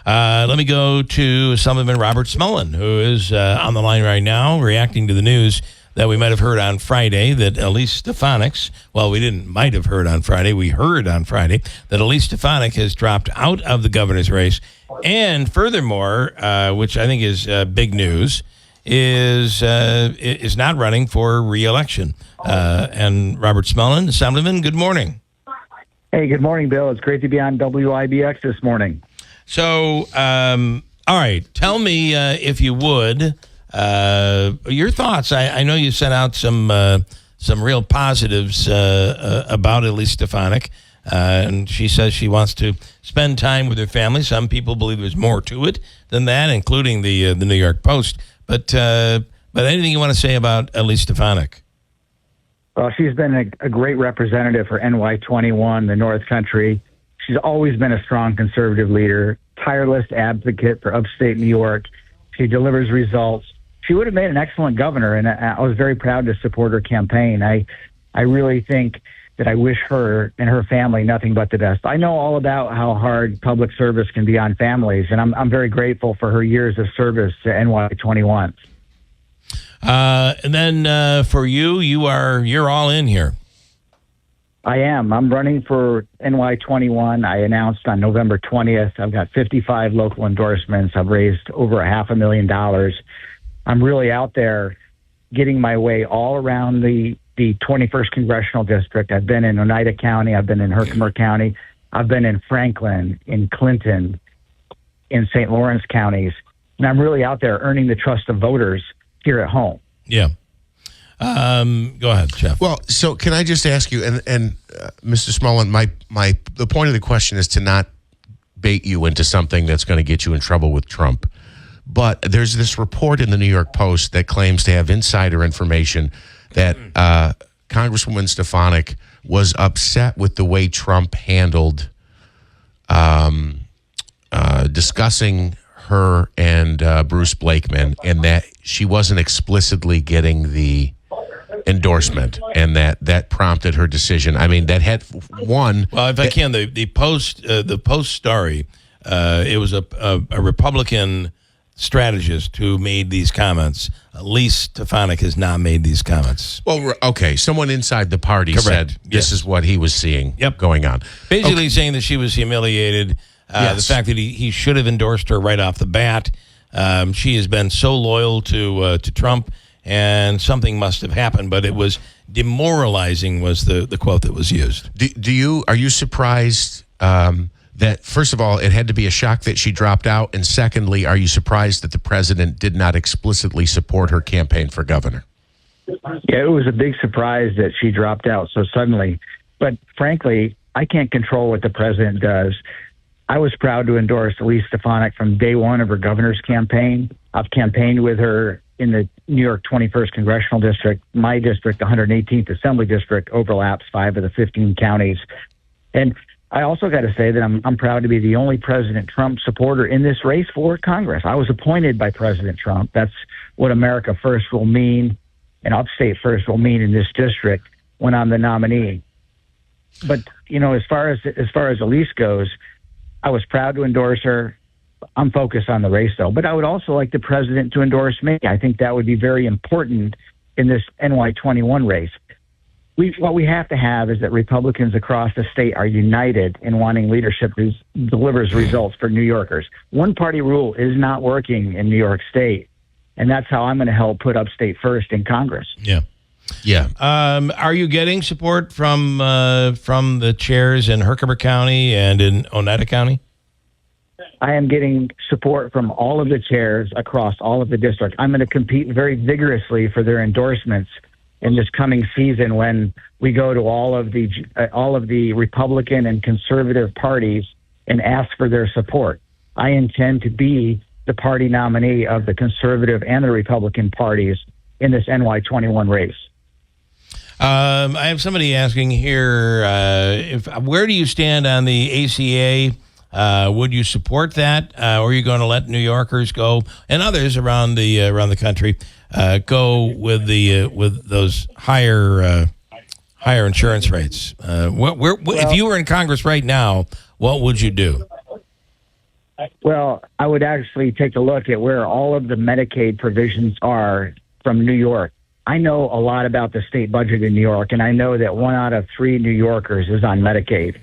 Let me go to Assemblyman Robert Smullen, who is on the line right now, reacting to the news that we might have heard on Friday that Elise Stefanik, might have heard on Friday, we heard on Friday that Elise Stefanik has dropped out of the governor's race. And furthermore, which I think is big news, is not running for re-election. And Robert Smullen, Assemblyman, good morning. Hey, good morning, Bill. It's great to be on WIBX this morning. So, all right, tell me, if you would, your thoughts. I know you sent out some real positives about Elise Stefanik, and she says she wants to spend time with her family. Some people believe there's more to it than that, including the New York Post. But anything you want to say about Elise Stefanik? Well, she's been a great representative for NY21, the North Country. She's always been a strong conservative leader, tireless advocate for upstate New York. She delivers results. She would have made an excellent governor, and I was very proud to support her campaign. I really think that I wish her and her family nothing but the best. I know all about how hard public service can be on families, and I'm very grateful for her years of service to NY21. And then for you're all in here. I am. I'm running for NY21. I announced on November 20th. I've got 55 local endorsements. I've raised over $500,000. I'm really out there getting my way all around the 21st Congressional District. I've been in Oneida County. I've been in Herkimer County. I've been in Franklin, in Clinton, in St. Lawrence counties. And I'm really out there earning the trust of voters here at home. Yeah. Go ahead, Jeff. Well, so can I just ask you, and Mr. Smullen, the point of the question is to not bait you into something that's going to get you in trouble with Trump. But there's this report in the New York Post that claims to have insider information that Congresswoman Stefanik was upset with the way Trump handled discussing her and Bruce Blakeman, and that she wasn't explicitly getting the endorsement, and that prompted her decision. I mean, that had one. Well, if I can, the Post story, it was a Republican strategist who made these comments. Elise Stefanik has not made these comments. Well, okay, someone inside the party said this is what he was seeing going on. Basically saying that she was humiliated. The fact that he should have endorsed her right off the bat. She has been so loyal to Trump, and something must have happened, but it was demoralizing was the quote that was used. Are you surprised that, first of all, it had to be a shock that she dropped out, and secondly, are you surprised that the president did not explicitly support her campaign for governor? Yeah, it was a big surprise that she dropped out so suddenly. But frankly, I can't control what the president does. I was proud to endorse Elise Stefanik from day one of her governor's campaign. I've campaigned with her in the New York 21st Congressional District. My district, the 118th Assembly District, overlaps 5 of the 15 counties. And I also got to say that I'm proud to be the only President Trump supporter in this race for Congress. I was appointed by President Trump. That's what America First will mean, and Upstate First will mean in this district when I'm the nominee. But, you know, as far as Elise goes, I was proud to endorse her. I'm focused on the race, though. But I would also like the president to endorse me. I think that would be very important in this NY21 race. What we have to have is that Republicans across the state are united in wanting leadership who delivers results for New Yorkers. One-party rule is not working in New York State, and that's how I'm going to help put Upstate First in Congress. Yeah. Yeah. Are you getting support from the chairs in Herkimer County and in Oneida County? I am getting support from all of the chairs across all of the districts. I'm going to compete very vigorously for their endorsements in this coming season when we go to all of the Republican and conservative parties and ask for their support. I intend to be the party nominee of the conservative and the Republican parties in this NY21 race. I have somebody asking here, where do you stand on the ACA? Would you support that, or are you going to let New Yorkers go and others around the country go with those higher insurance rates? If you were in Congress right now, what would you do? Well, I would actually take a look at where all of the Medicaid provisions are from New York. I know a lot about the state budget in New York, and I know that 1 out of 3 New Yorkers is on Medicaid.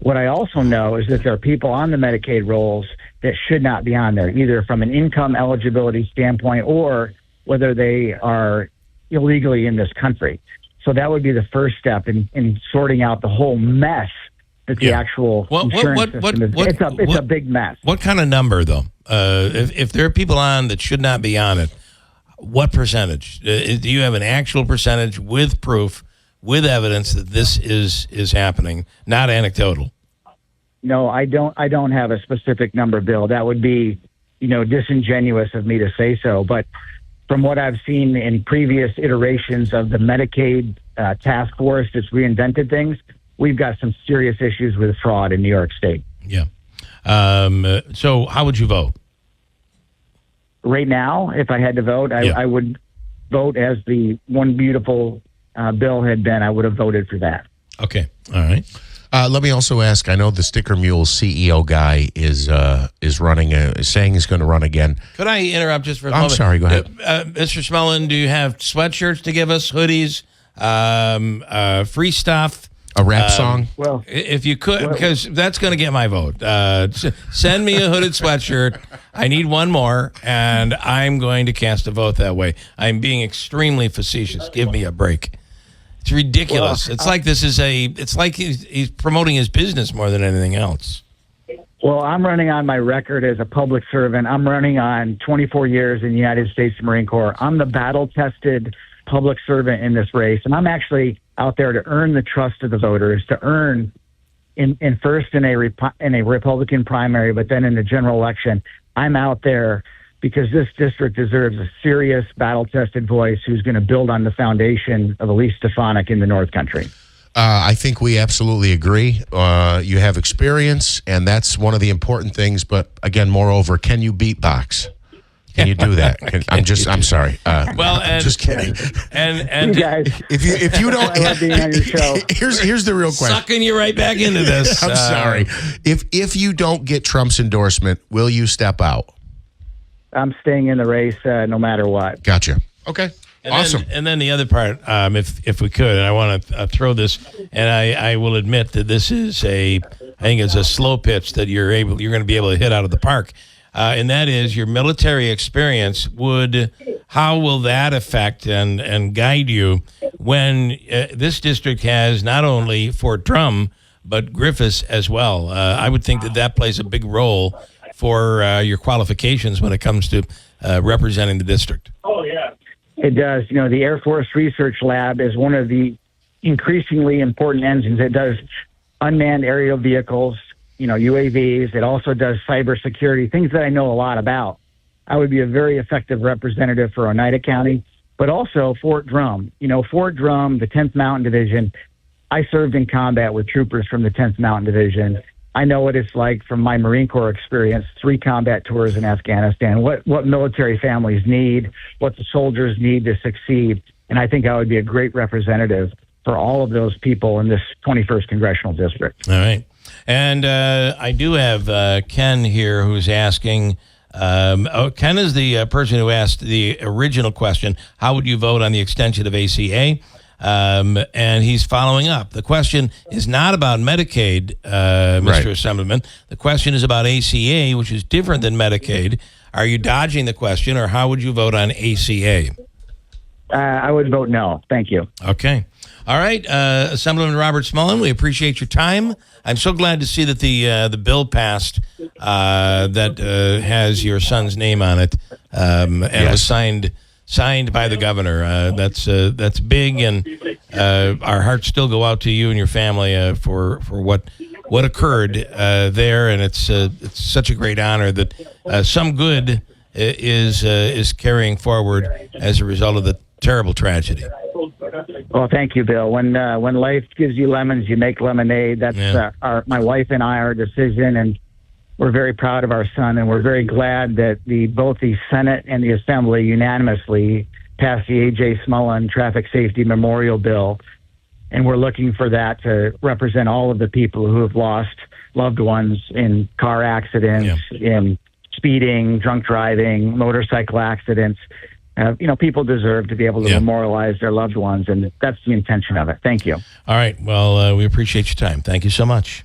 What I also know is that there are people on the Medicaid rolls that should not be on there, either from an income eligibility standpoint or whether they are illegally in this country. So that would be the first step in sorting out the whole mess that the actual insurance system is. It's a big mess. What kind of number, though? If there are people on that should not be on it, what percentage? Do you have an actual percentage with proof, with evidence that this is happening, not anecdotal? No, I don't have a specific number, Bill. That would be, disingenuous of me to say so. But from what I've seen in previous iterations of the Medicaid task force that's reinvented things, we've got some serious issues with fraud in New York State. Yeah. So how would you vote? Right now, if I had to vote, I would vote as the one beautiful bill had been. I would have voted for that. Okay. All right. Let me also ask, I know the Sticker Mule CEO guy is running, saying he's going to run again. Could I interrupt just for a moment? I'm sorry, go ahead. Mr. Smullen, do you have sweatshirts to give us, hoodies, free stuff? A rap song? Well, if you could, because that's going to get my vote. Send me a hooded sweatshirt. I need one more, and I'm going to cast a vote that way. I'm being extremely facetious. Give me a break. It's ridiculous. Well, it's like he's promoting his business more than anything else. Well, I'm running on my record as a public servant. I'm running on 24 years in the United States Marine Corps. I'm the battle-tested public servant in this race, and I'm actually out there to earn the trust of the voters, to earn first in a Republican primary, but then in the general election. I'm out there because this district deserves a serious battle-tested voice who's going to build on the foundation of Elise Stefanik in the North Country. I think we absolutely agree. You have experience, and that's one of the important things. But again, moreover, can you beatbox? Can you do that? I'm sorry. I'm just kidding. And you guys, if you don't, I love being on your show. Here's the real question. Sucking you right back into this. I'm sorry. If you don't get Trump's endorsement, will you step out? I'm staying in the race no matter what. Gotcha. Okay. Awesome. And then the other part, if we could, and I want to throw this, and I will admit that this is I think it's a slow pitch that you're going to be able to hit out of the park. And that is your military experience. How will that affect and guide you when this district has not only Fort Drum but Griffiths as well? I would think that plays a big role for your qualifications when it comes to representing the district. Oh yeah, it does. The Air Force Research Lab is one of the increasingly important engines. It does unmanned aerial vehicles. UAVs. It also does cybersecurity, things that I know a lot about. I would be a very effective representative for Oneida County, but also Fort Drum. Fort Drum, the 10th Mountain Division, I served in combat with troopers from the 10th Mountain Division. I know what it's like from my Marine Corps experience, 3 combat tours in Afghanistan, what military families need, what the soldiers need to succeed. And I think I would be a great representative for all of those people in this 21st Congressional District. All right. And I do have Ken here who's asking, Ken is the person who asked the original question, how would you vote on the extension of ACA? And he's following up. The question is not about Medicaid, Mr. Assemblyman. The question is about ACA, which is different than Medicaid. Are you dodging the question, or how would you vote on ACA? I would vote no. Thank you. Okay. All right, Assemblyman Robert Smullen, we appreciate your time. I'm so glad to see that the bill passed that has your son's name on it and was signed by the governor. That's big, and our hearts still go out to you and your family for what occurred there, and it's such a great honor that some good is carrying forward as a result of the terrible tragedy. Well, thank you, Bill. When life gives you lemons, you make lemonade. That's my wife and I, our decision, and we're very proud of our son, and we're very glad that both the Senate and the Assembly unanimously passed the A.J. Smullen Traffic Safety Memorial Bill. and we're looking for that to represent all of the people who have lost loved ones in car accidents, in speeding, drunk driving, motorcycle accidents. People deserve to be able to memorialize their loved ones, and that's the intention of it. Thank you. All right. Well, we appreciate your time. Thank you so much.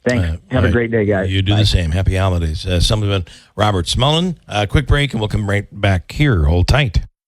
Thanks. Have a great day, guys. You do the same. Happy holidays. Assemblyman Robert Smullen. Quick break, and we'll come right back here. Hold tight.